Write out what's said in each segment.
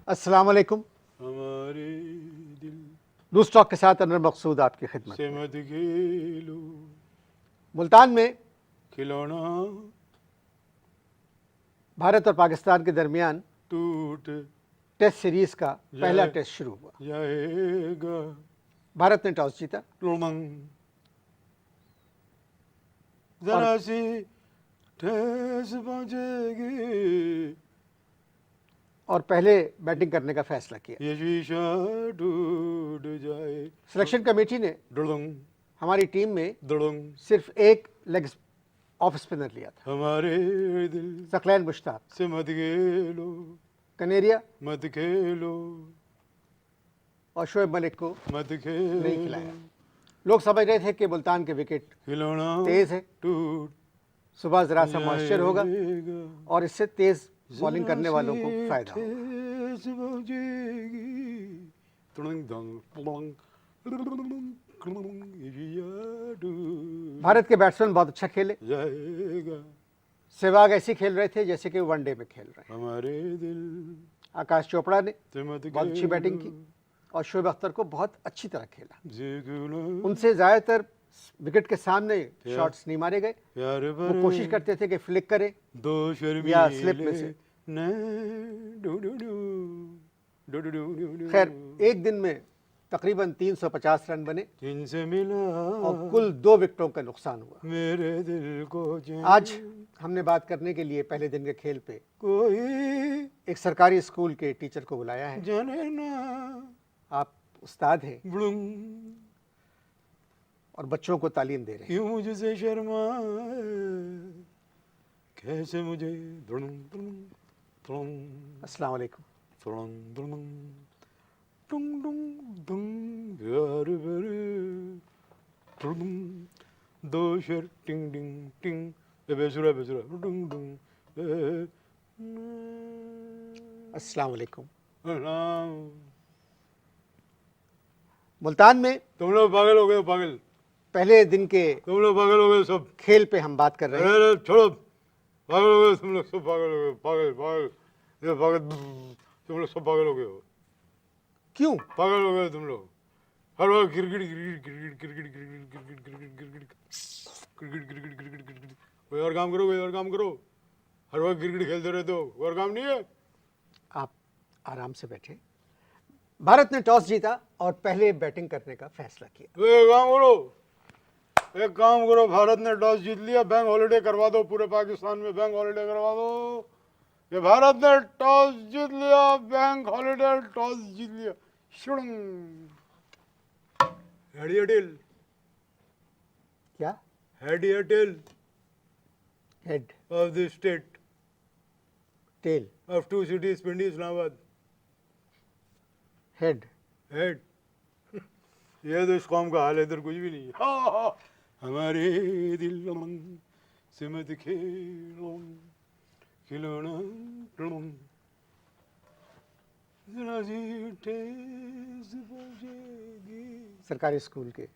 अस्सलाम वालेकुम। हमारे दिल न्यूज़ टॉक के साथ अनवर मकसूद आपकी खिदमत से में। मत खेलो मुल्तान में खिलौना भारत और पाकिस्तान के दरमियान टूट टेस्ट सीरीज़ का पहला टेस्ट शुरू हुआ। जाएगा भारत ने टॉस जीता टुड़मंग जरा सी ठेस पहुंचेगी और पहले बैटिंग करने का फैसला किया। ये शीशा टूट जाए सिलेक्शन कमेटी ने डुड़ंग हमारी टीम में दुड़ंग सिर्फ एक लेग ऑफ स्पिनर लिया था, हमारे दिल सकलैन मुश्ताक। से मत खेलो कनेरिया मत खेलो और शोएब मलिक को मत नहीं खेलो खिलाया। लोग समझ रहे थे कि मुल्तान के विकेट खिलौना तेज है, टूट सुबह जरा सा मॉइस्चर होगा जाएगा और इससे तेज बॉलिंग करने वालों को फायदा होगा। ठेस पहुंचेगी तुड़ंग दंग पुड़ंग ये टूट भारत के बैट्समैन बहुत अच्छा खेले। जाएगा सहवाग ऐसे खेल रहे थे जैसे कि वनडे में खेल रहे हैं। हमारे दिल आकाश चोपड़ा ने से मत बहुत अच्छी बैटिंग की और शोएब अख्तर को बहुत अच्छी तरह खेला। खेलो उनसे ज़्यादातर विकेट के सामने शॉट्स नहीं मारे गए। प्यार वो भरे कोशिश करते थे कि फ्लिक करें दो शर्मीले या स्लिप में से। ने do do do do do do do do खैर, एक दिन में तकरीबन 350 रन बने जिनसे मिला और कुल 2 विकेटों का नुकसान हुआ। मेरे दिल को चैन आज हमने बात करने के लिए पहले दिन के खेल पे कोई एक सरकारी स्कूल के टीचर को बुलाया है। जाने ना आप उस्ताद हैं बुड़ुंग और बच्चों को तालीम दे रहे हैं। क्यों मुझसे शर्माए कैसे मुझे दुड़ुंग दुड़ुंग दुड़ुंग अस्सलाम वालेकुम। दुड़ुंग दुड़ुंग डुंग डुंग डुंग प्यार भरे डुंग दो शर टिंग टिंग टिंग ए बेसुरा डुंग डुंग ए अस्सलाम वालेकुम। राम मुल्तान में तुम लोग पागल हो गए हो, पागल पहले दिन के तुम लोग पागल हो गए सब खेल पे हम बात कर रहे हैं। अरे छोड़ो पागल हो गए तुम लोग सब पागल हो गए पागल पागल ये पागल तुम लोग सब पागल हो गए हो क्यों? पागल हो गए तुम लोग हर वक्त cricket cricket cricket cricket cricket cricket cricket cricket cricket cricket cricket कोई और काम करो कोई और काम करो हर वक्त क्रिकेट खेलते रहते हो कोई और काम नहीं है आप आराम से बैठे। भारत ने टॉस जीता और पहले बैटिंग करने का फैसला किया। तो एक काम करो भारत ने टॉस जीत लिया बैंक हॉलीडे करवा दो पूरे पाकिस्तान में बैंक हॉलीडे करवा दो ये भारत ने टॉस जीत लिया बैंक हॉलीडे टॉस जीत लिया शुड़ंग हेड या टेल क्या? हेड या tail head, of the state tail, of two cities Pindi Islamabad head. Head ये तो इस कौम का हाल है इधर कुछ भी नहीं है हाँ, हाँ। हमारे दिल से मत खेलो खिलौना टुड़ुंग जरा सी ठेस पहुंचेगी सरकारी स्कूल के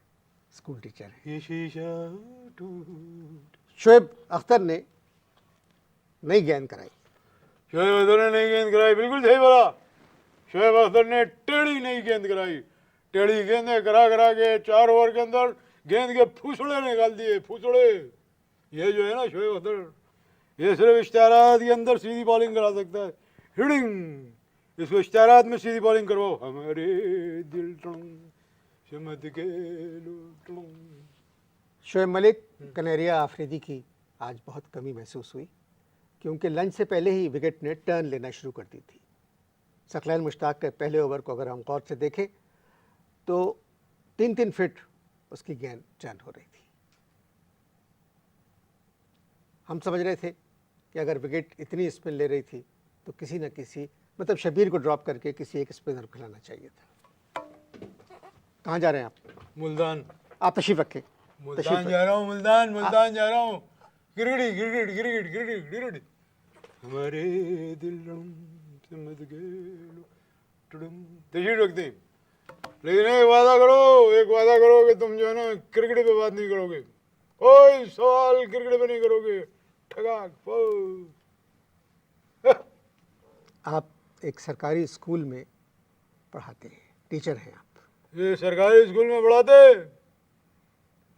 स्कूल टीचर हैं। ये शीशा टूट शोएब अख्तर ने नई गेंद कराई। शोएब अख्तर ने नई गेंद कराई बिल्कुल सही बोला शोएब अख्तर ने टेढ़ी नई गेंद कराई टेढ़ी गेंदें करा करा के 4 ओवर के अंदर गेंद के फुसड़े निकाल दिए फुसड़े ये जो है ना शोएब अख्तर ये सिर्फ इश्तारात के अंदर सीधी बॉलिंग करा सकता है हिडिंग इसको इश्तारात में सीधी बॉलिंग करवाओ हमारे दिल टुड़ुंग से मत खेलो टुड़ुंग शोएब मलिक, कनेरिया आफरीदी की आज बहुत कमी महसूस हुई क्योंकि लंच से पहले ही विकेट ने टर्न लेना शुरू कर दी थी। सकलैन मुश्ताक के पहले ओवर को अगर हम गौर से देखें तो 3-3 फीट उसकी गेंद टर्न हो रही थी। हम समझ रहे थे कि अगर विकेट इतनी स्पिन ले रही थी तो किसी न किसी मतलब शबीर को ड्रॉप करके किसी एक स्पिनर को खिलाना चाहिए था। कहाँ जा रहे हैं आप? मुल्तान आप तशरीफ रखें। मुल्तान जा रहा हूँ मुल्तान जा रहा हूँ cricket cricket cricket cricket cricket हमारे दिल से मत खेलो टुडुम तशरीफ रखते हैं लेकिन एक वादा करो कि तुम जो है ना क्रिकेट पे बात नहीं करोगे कोई सवाल क्रिकेट पे नहीं करोगे ठगाक आप एक सरकारी स्कूल में पढ़ाते हैं, टीचर हैं आप। ये सरकारी स्कूल में पढ़ाते,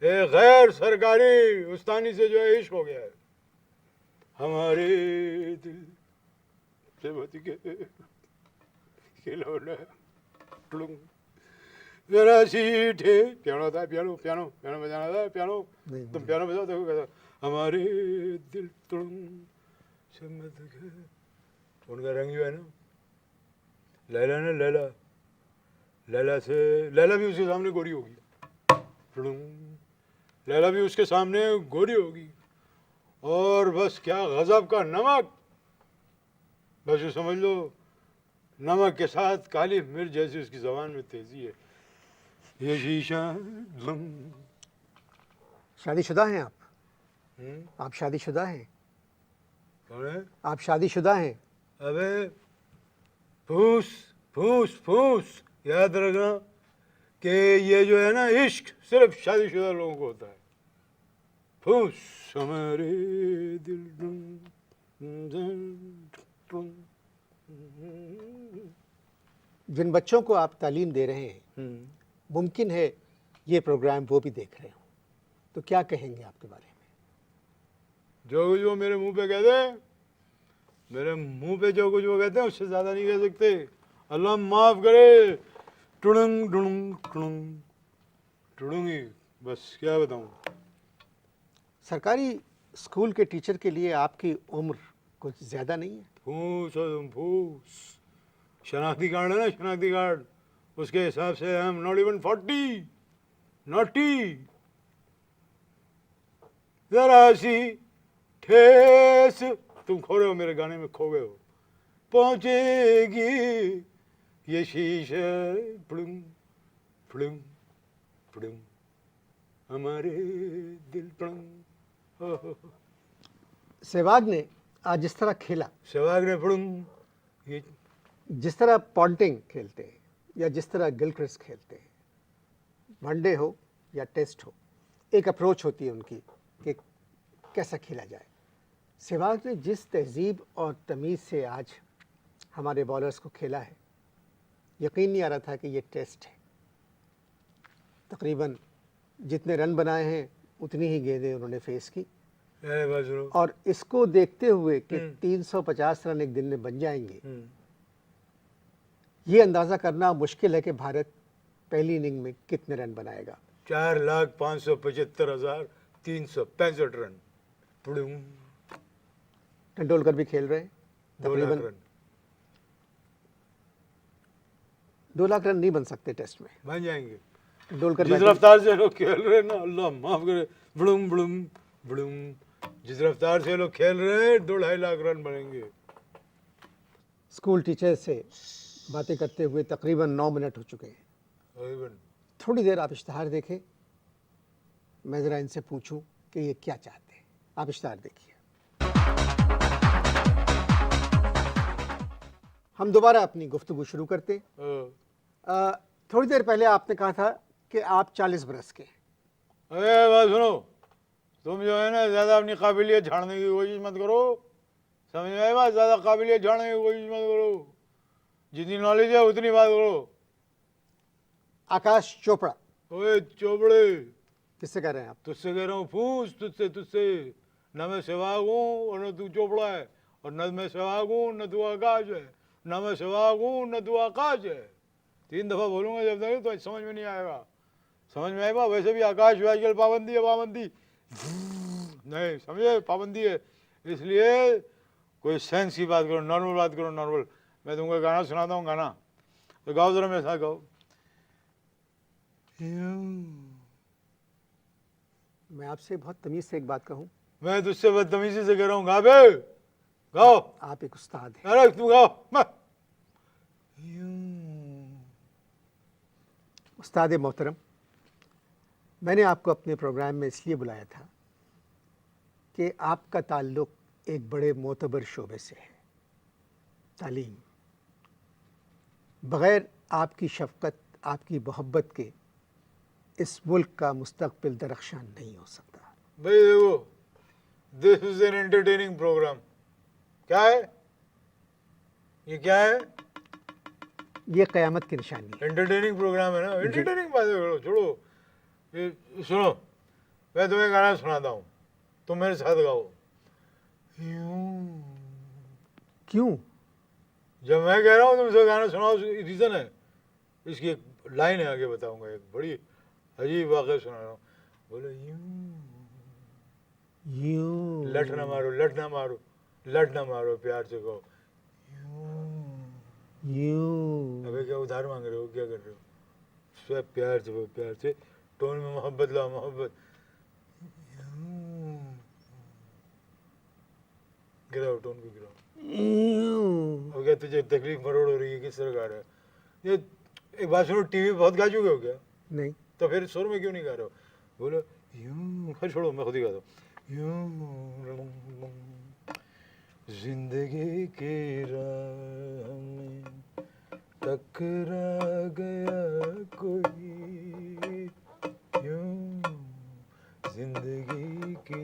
ये गैर सरकारी उस्तानी से जो है इश्क हो गया है। हमारे दिल से बच के खिलौना टुलुंग जरा सीठे पियानो था, पियानो पियानो पियानो बजाना था, पियानो नहीं, तुम पियानो बजाओ देखो कैसा। हमारे दिल तुड़ुंग से मत के, उनका रंग जो है ना, लैला ना लैला, लैला से, लैला भी उसके सामने गोरी होगी, लैला भी उसके सामने गोरी होगी। और बस क्या गजब का नमक, बस ये समझ लो नमक के साथ काली मिर्च जैसी उसकी जबान में तेजी है। ये शीशा शादीशुदा हैं आप शादीशुदा हैं? कौन है? आप शादीशुदा हैं? अबे फूस फूस फूस, याद रखना कि ये जो है ना इश्क सिर्फ शादीशुदा लोगों को होता है। फूस हमारे दिल जिन बच्चों को आप तालीम दे रहे हैं, मुमकिन है ये प्रोग्राम वो भी देख रहे हो, तो क्या कहेंगे आपके बारे में? जो कुछ वो मेरे मुंह पे कहते हैं, मेरे मुंह पे जो कुछ वो कहते हैं उससे ज़्यादा नहीं कह सकते। अल्लाह माफ़ करे। टुड़ुंग टुड़ुंग टुड़ुंग टुड़ुंगी, बस क्या बताऊँ। सरकारी स्कूल के टीचर के लिए आपकी उम्र कुछ ज़्यादा नहीं है? फूस और तुम फूस, शनाख्ती कार्ड है ना, शनाख्ती कार्ड, उसके हिसाब से हम नॉट इवन 40, नॉटी। जरा सी ठेस, तुम खो रहे हो मेरे गाने में, खो गए हो। पहुंचेगी ये शीशे फुड़ुंग फुड़ुंग फुड़ुंग हमारे दिल फुड़ुंग। सहवाग ने आज जिस तरह खेला, सहवाग ने फुड़ुंग, ये जिस तरह पॉन्टिंग खेलते हैं या जिस तरह गिलक्रिस्ट खेलते हैं, वनडे हो या टेस्ट हो, एक अप्रोच होती है उनकी कि कैसा खेला जाए। सहवाग ने जिस तहजीब और तमीज़ से आज हमारे बॉलर्स को खेला है, यकीन नहीं आ रहा था कि ये टेस्ट है। तकरीबन जितने रन बनाए हैं उतनी ही गेंदें उन्होंने फेस की, और इसको देखते हुए कि 350 रन एक दिन में बन जाएंगे, ये अंदाज़ा करना मुश्किल है कि भारत पहली इनिंग में कितने रन बनाएगा। 4,575,365 रन। तेंदुलकर भी खेल रहे हैं, 2 लाख रन 2 लाख रन नहीं बन सकते टेस्ट में, बन जाएंगे। तेंदुलकर जिस रफ्तार से लोग खेल रहे हैं ना, अल्लाह माफ करे, बुड़ुम बुड़ुम बुड़ुम, जिस रफ्तार से लोग खेल रहे हैं 2-2.5 लाख रन बनेंगे। स्कूल टीचर से बातें करते हुए तकरीबन 9 मिनट हो चुके हैं। थोड़ी देर आप इश्तहार देखें, मैं ज़रा इनसे पूछूं कि ये क्या चाहते हैं। आप इश्तहार देखिए। हम दोबारा अपनी गुफ्तगू शुरू करते हैं। थोड़ी देर पहले आपने कहा था कि आप 40 बरस के हैं। अरे बात सुनो, तुम जो है ना ज़्यादा अपनी काबिलियत झाड़ने की कोशिश मत करो, समझ में आए बात? ज़्यादा काबिलियत झाड़ने की कोशिश मत करो, जितनी नॉलेज है उतनी बात करो। आकाश चोपड़ा। ओए चोपड़े, किससे कह रहे हैं आप? तुझसे कह रहा हूँ फूस, तुझसे तुझसे। न मैं सहवाग हूँ और न तू चोपड़ा है, और न मैं सहवाग हूँ न तू आकाश है, न मैं सहवाग हूँ न तू आकाश है। 3 दफ़ा बोलूँगा जब तक तो समझ में नहीं आएगा। समझ में आएगा? वैसे भी आकाश में आजकल पाबंदी है, पाबंदी नहीं, समझे? पाबंदी है, इसलिए कोई सेंस की बात करो, नॉर्मल बात करो, नॉर्मल। मैं तुमको गाना सुनाता हूँ, गाना तो गाओ जरा मेरे साथ, गाओ। मैं आपसे बहुत तमीज़ से एक बात कहूँ। मैं तुझसे बदतमीजी से कह रहा हूँ, गा बे, गाओ। आप एक उस्ताद हैं। अरे तू गाओ। उस्ताद मोहतरम, मैंने आपको अपने प्रोग्राम में इसलिए बुलाया था कि आपका ताल्लुक़ एक बड़े मोतबर शोबे से है, तालीम। बग़ैर आपकी शफ़क़त, आपकी मोहब्बत के इस मुल्क का मुस्तक़बिल दरख्शान नहीं हो सकता। भाई देखो, this is an entertaining programme. क्या है ये, क्या है? ये क़यामत की निशानी है। एंटरटेनिंग प्रोग्राम है ना, एंटरटेनिंग बातें करो, छोड़ो। ये सुनो, मैं तुम्हें गाना सुनाता हूँ, तुम मेरे साथ गाओ। यूं। क्यों? जब मैं कह रहा हूँ तुमसे गाना सुनाओ, रीज़न है, इसकी एक लाइन है, आगे बताऊंगा, एक बड़ी अजीब वाक़या सुना रहा हूँ। बोलो यूं, यूं। लठ ना मारो, लठ ना मारो, लठ ना मारो, प्यार से कहो यूं। यूं। अबे क्या उधार मांग रहे हो, क्या कर रहे हो? सब प्यार से, प्यार से, टोन में मोहब्बत लाओ, मोहब्बत। गिराओ, टोन को गिराओ। यूं। अब क्या तुझे तकलीफ मरोड़ हो रही है, किस तरह गा रहा है? ये एक बात सुनो, टीवी बहुत गा चुके हो क्या? नहीं। तो फिर सुर में क्यों नहीं गा रहे हो? बोलो यूं। फिर छोड़ो, मैं खुद ही गाता हूँ। यूं जिंदगी की राह में टकरा गया कोई, यूं जिंदगी की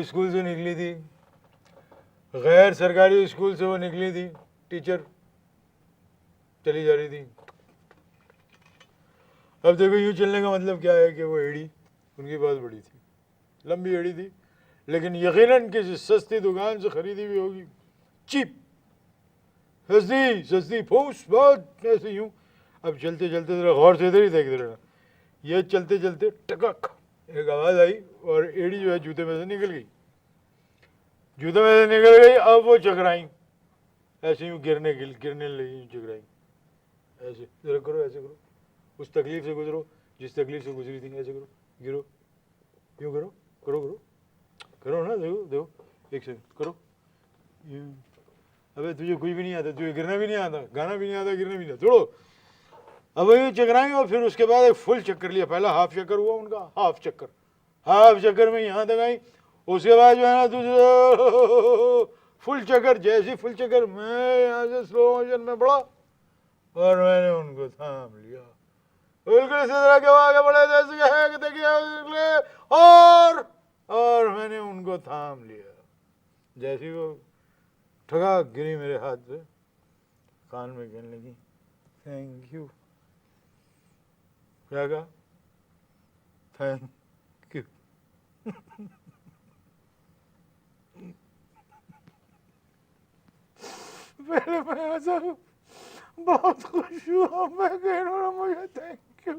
स्कूल से निकली थी, गैर सरकारी स्कूल से वो निकली थी, टीचर चली जा रही थी। अब देखो यूं चलने का मतलब क्या है कि वो एड़ी उनकी बहुत बड़ी थी, लंबी एड़ी थी, लेकिन यकीनन किसी सस्ती दुकान से खरीदी हुई होगी, चीप, सस्ती सस्ती फूस बहुत ऐसे यूं। अब चलते चलते जरा गौर से इधर ही देखते रहना, ये चलते चलते टकक एक आवाज़ आई और एड़ी जो है जूते में से निकल गई, जूते में से निकल गई। अब वो चकराई, ऐसे यूं गिरने लगी, यूं चकराई, ऐसे जरा करो, ऐसे करो, उस तकलीफ से गुजरो जिस तकलीफ से गुजरी थी, ऐसे करो, गिरो, यूं करो, करो करो करो ना, देखो देखो, एक सेकंड करो यूं। अबे तुझे कुछ भी नहीं आता, तुझे गिरना भी नहीं आता, गाना भी नहीं आता, गिरना भी नहीं आता, छोड़ो। अब ये चकराई और फिर उसके बाद एक फुल चक्कर लिया, पहला हाफ चक्कर हुआ उनका, हाफ चक्कर में यहाँ तक आई, उसके बाद जो है ना तुझे फुल चक्कर, जैसी फुल चक्कर मैं यहाँ से स्लो मोशन में बढ़ा और मैंने उनको थाम लिया, बिल्कुल इसी तरह के आगे बढ़े जैसे है कि देखिए, और मैंने उनको थाम लिया। जैसी वो ठगा गिरी मेरे हाथ पे, कान में कहने लगी थैंक यू। क्या कहा? Thank you. पहले मैं ऐसा बहुत खुश हुआ, मैं कह रहा हूँ मुझे थैंक यू।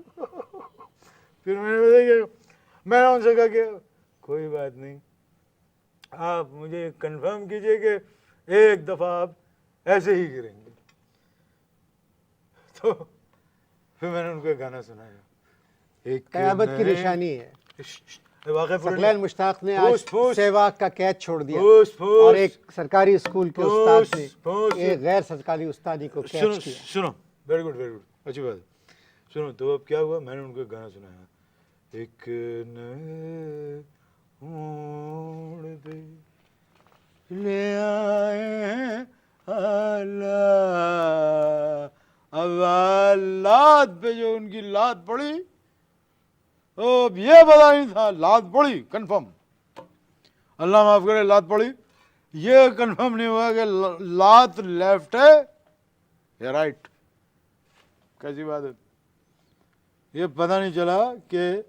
फिर मैंने उनसे कहा कि कोई बात नहीं, आप मुझे कंफर्म कीजिए कि एक दफ़ा आप ऐसे ही गिरेंगे। तो फिर मैंने उनको एक गाना सुनाया, एक क़यामत की निशानी है। सकलैन मुश्ताक ने आज सहवाग का कैद छोड़ दिया और एक सरकारी स्कूल के उस्ताद ने एक गैर सरकारी उस्तादी को कैच किया। सुनो, वेरी गुड, अच्छी बात है। सुनो, तो अब क्या हुआ, मैंने उनको एक गाना सुनाया, एक नए मोड़ पे ले आए अल्लाह। अब लात पे जो उनकी लात पड़ी, अब ये पता नहीं था, लात पड़ी कंफर्म, अल्लाह माफ करे, लात पड़ी, ये कंफर्म नहीं हुआ कि लात लेफ्ट है या राइट। कैसी बात है, ये पता नहीं चला कि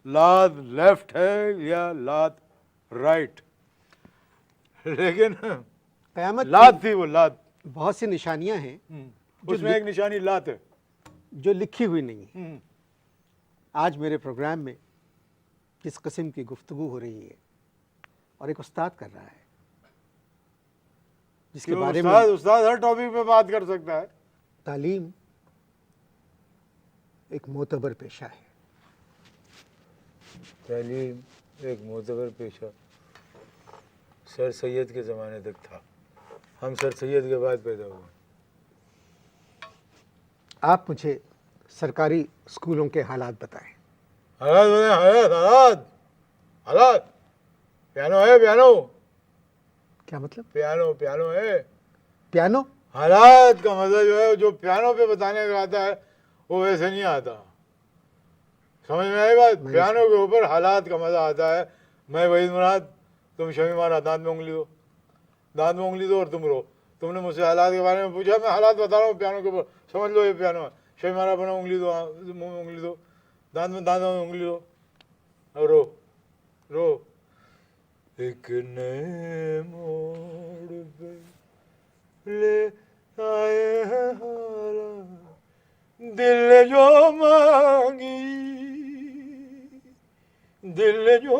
लात लेफ्ट है या लात राइट, लेकिन क़यामत लात थी वो लात। बहुत सी निशानियां हैं उसमें एक निशानी लात है जो लिखी हुई नहीं है। आज मेरे प्रोग्राम में जिस किस्म की गुफ्तगू हो रही है और एक उस्ताद कर रहा है जिसके बारे में उस्ताद हर टॉपिक पे बात कर सकता है। तालीम एक मोतबर पेशा है। तालीम एक मोतबर पेशा सर सैयद के ज़माने तक था, हम सर सैयद के बाद पैदा हुए। आप मुझे सरकारी स्कूलों के हालात बताएं। हालात पियानो है, पियानो। क्या मतलब? पियानो है, पियानो। हालात का मजा जो है, जो पियानो पे बताने का आता है वो वैसे नहीं आता। समझ में आई बात? पियानो के ऊपर हालात का मजा आता है। मैं वहीद मुराद, तुम शमी मारा, दांत में उंगली दो और तुम रो, तुमने मुझसे हालात के बारे में पूछा, मैं हालात बता रहा हूँ पियानो के ऊपर। समझ लो ये पियानो है। शे मारा बना, उंगली दो, मुंह में उंगली दो, दांतों में उंगली दो और रो रो। एक नए मोड़ पे ले आए हैं हालात, दिल ने जो मांगी, दिल ने जो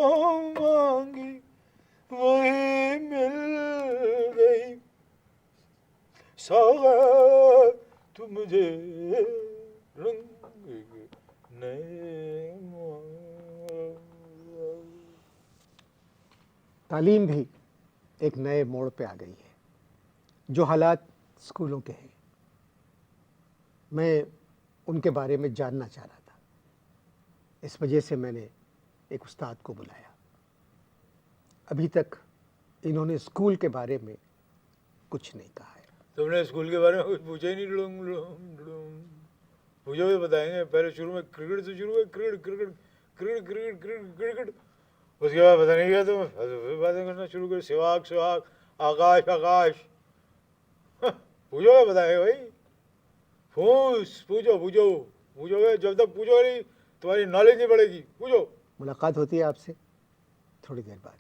मांगी वही मिल गई। सौगात तू मुझे रंग नए मोड़। तालीम भी एक नए मोड़ पे आ गई है। जो हालात स्कूलों के हैं, मैं उनके बारे में जानना चाह रहा था। इस वजह से मैंने एक उस्ताद को बुलाया। अभी तक इन्होंने स्कूल के बारे में कुछ नहीं कहा है। तुमने स्कूल के बारे में कुछ पूछा ही नहीं। डुडुम डुडुम डुडुम। पूछोगे बताएंगे। पहले शुरू में क्रिकेट से शुरू है, cricket cricket cricket cricket cricket cricket. उसके बाद पता नहीं क्या तुम फिर बातें करना शुरू कर, सुहाग सुहाग, आकाश आकाश। पूछोगे बताएंगे भाई। पूछो पूछो पूछोगे, जब तक पूछोगे नहीं तुम्हारी नॉलेज नहीं बढ़ेगी। पूछो। मुलाकात होती है आपसे थोड़ी देर बाद।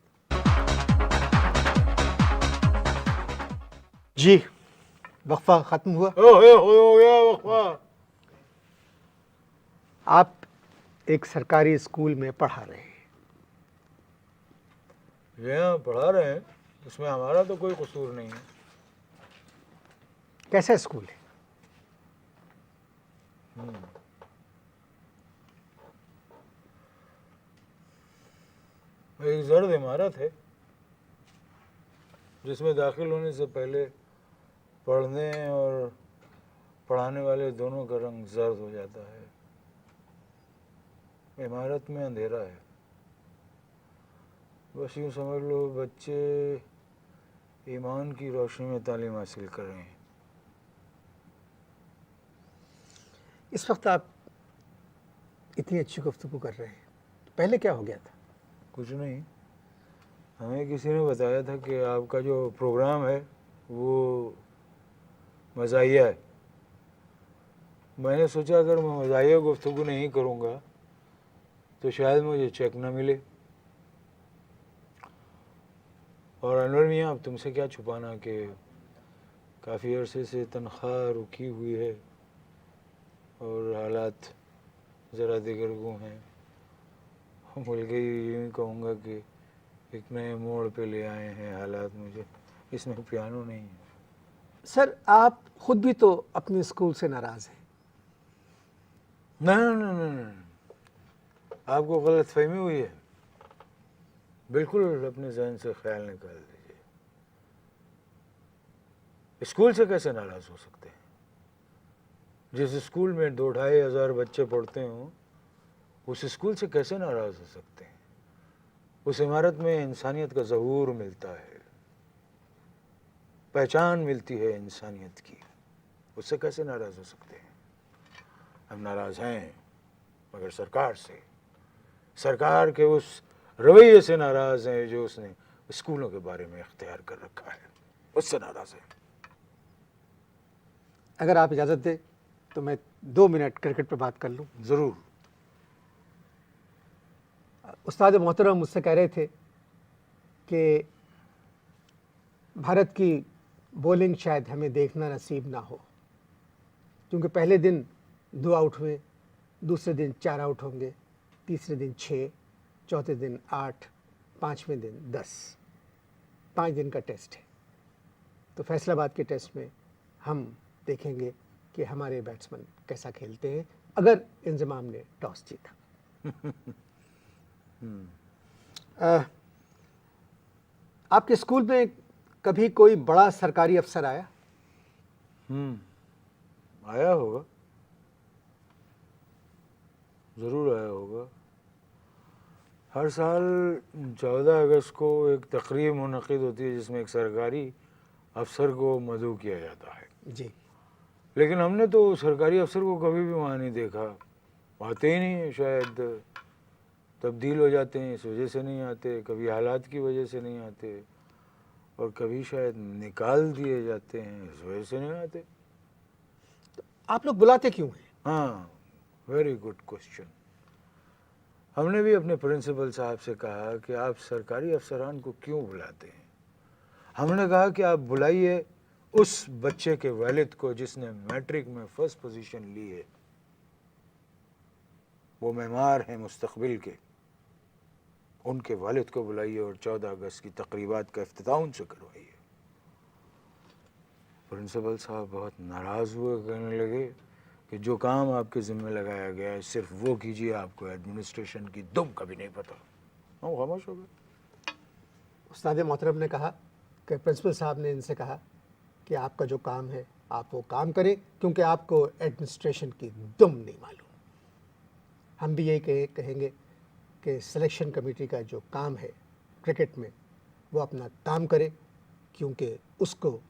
जी, वक्फा ख़त्म हुआ। हो गया वक्फा। आप एक सरकारी स्कूल में पढ़ा रहे हैं। यहाँ पढ़ा रहे हैं, उसमें हमारा तो कोई कसूर नहीं है। कैसा स्कूल है? एक जर्द इमारत है जिसमें दाखिल होने से पहले पढ़ने और पढ़ाने वाले दोनों का रंग जर्द हो जाता है। इमारत में अंधेरा है। बस यूँ समझ लो बच्चे ईमान की रोशनी में तालीम हासिल कर रहे हैं। इस वक्त आप इतनी अच्छी गुफ्तगू कर रहे हैं, पहले क्या हो गया था? कुछ नहीं, हमें किसी ने बताया था कि आपका जो प्रोग्राम है वो मज़ाहिया है। मैंने सोचा अगर मैं मज़ाहिया गुफ्तगू नहीं करूँगा तो शायद मुझे चेक न मिले। और अनवर मियाँ, अब तुमसे क्या छुपाना कि काफ़ी अरसे से तनख्वाह रुकी हुई है और हालात ज़रा दिगरगू हैं। बल्कि यूँ कहूँगा कि एक नए मोड़ पे ले आए हैं हालात मुझे। इसमें पियानो नहीं है। सर, आप खुद भी तो अपने स्कूल से नाराज़ हैं। नहीं, आपको गलत फहमी हुई है। बिल्कुल अपने जहन से ख्याल निकाल दीजिए। स्कूल से कैसे नाराज़ हो सकते हैं? जिस स्कूल में 2-2.5 हज़ार बच्चे पढ़ते हों, उस स्कूल से कैसे नाराज़ हो सकते हैं? उस इमारत में इंसानियत का ज़हूर मिलता है, पहचान मिलती है इंसानियत की। उससे कैसे नाराज़ हो सकते हैं? हम नाराज़ हैं मगर सरकार से, सरकार के उस रवैये से नाराज़ हैं जो उसने स्कूलों के बारे में इख्तियार कर रखा है, उससे नाराज़ हैं। अगर आप इजाज़त दें तो मैं 2 मिनट क्रिकेट पर बात कर लूँ। ज़रूर। उस्ताद मोहतरम मुझसे कह रहे थे कि भारत की बॉलिंग शायद हमें देखना नसीब ना हो, क्योंकि पहले दिन 2 आउट हुए, दूसरे दिन 4 आउट होंगे, तीसरे दिन 6, चौथे दिन 8, 5वें दिन 10। 5 दिन का टेस्ट है। तो फैसलाबाद के टेस्ट में हम देखेंगे कि हमारे बैट्समैन कैसा खेलते हैं अगर इंजमाम ने टॉस जीता। आपके स्कूल में कभी कोई बड़ा सरकारी अफसर आया? आया होगा, ज़रूर आया होगा। हर साल 14 अगस्त को एक तकरीब मुनक़िद होती है जिसमें एक सरकारी अफसर को मदऊ किया जाता है। जी। लेकिन हमने तो सरकारी अफसर को कभी भी वहाँ नहीं देखा। आते ही नहीं, शायद तब्दील हो जाते हैं, इस वजह से नहीं आते, कभी हालात की वजह से नहीं आते। और कभी शायद निकाल दिए जाते हैं, इस वजह से नहीं आते। आप लोग बुलाते क्यों हैं? हाँ, वेरी गुड क्वेश्चन। हमने भी अपने प्रिंसिपल साहब से कहा कि आप सरकारी अफसरान को क्यों बुलाते हैं। हमने कहा कि आप बुलाइए उस बच्चे के वालिद को जिसने मैट्रिक में फर्स्ट पोजीशन ली है, वो मेमार हैं मुस्तकबिल के, उनके वालिद को बुलाइए और 14 अगस्त की तकरीबात का इफ्तिताह उनसे करवाइए। प्रिंसिपल साहब बहुत नाराज़ हुए, कहने लगे कि जो काम आपके ज़िम्मे लगाया गया है सिर्फ वो कीजिए, आपको एडमिनिस्ट्रेशन की दुम का भी नहीं पता। हम खामोश हो गए। उस्ताद मोहतरम ने कहा कि प्रिंसिपल साहब ने इनसे कहा कि आपका जो काम है आप वो काम करें, क्योंकि आपको एडमिनिस्ट्रेशन की दुम नहीं मालूम। हम भी यही कहेंगे कि सिलेक्शन कमेटी का जो काम है क्रिकेट में, वो अपना काम करे, क्योंकि उसको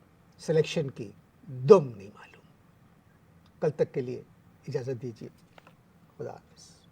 सिलेक्शन की दुम नहीं मालूम। कल तक के लिए इजाज़त दीजिए। खुदा हाफिज़।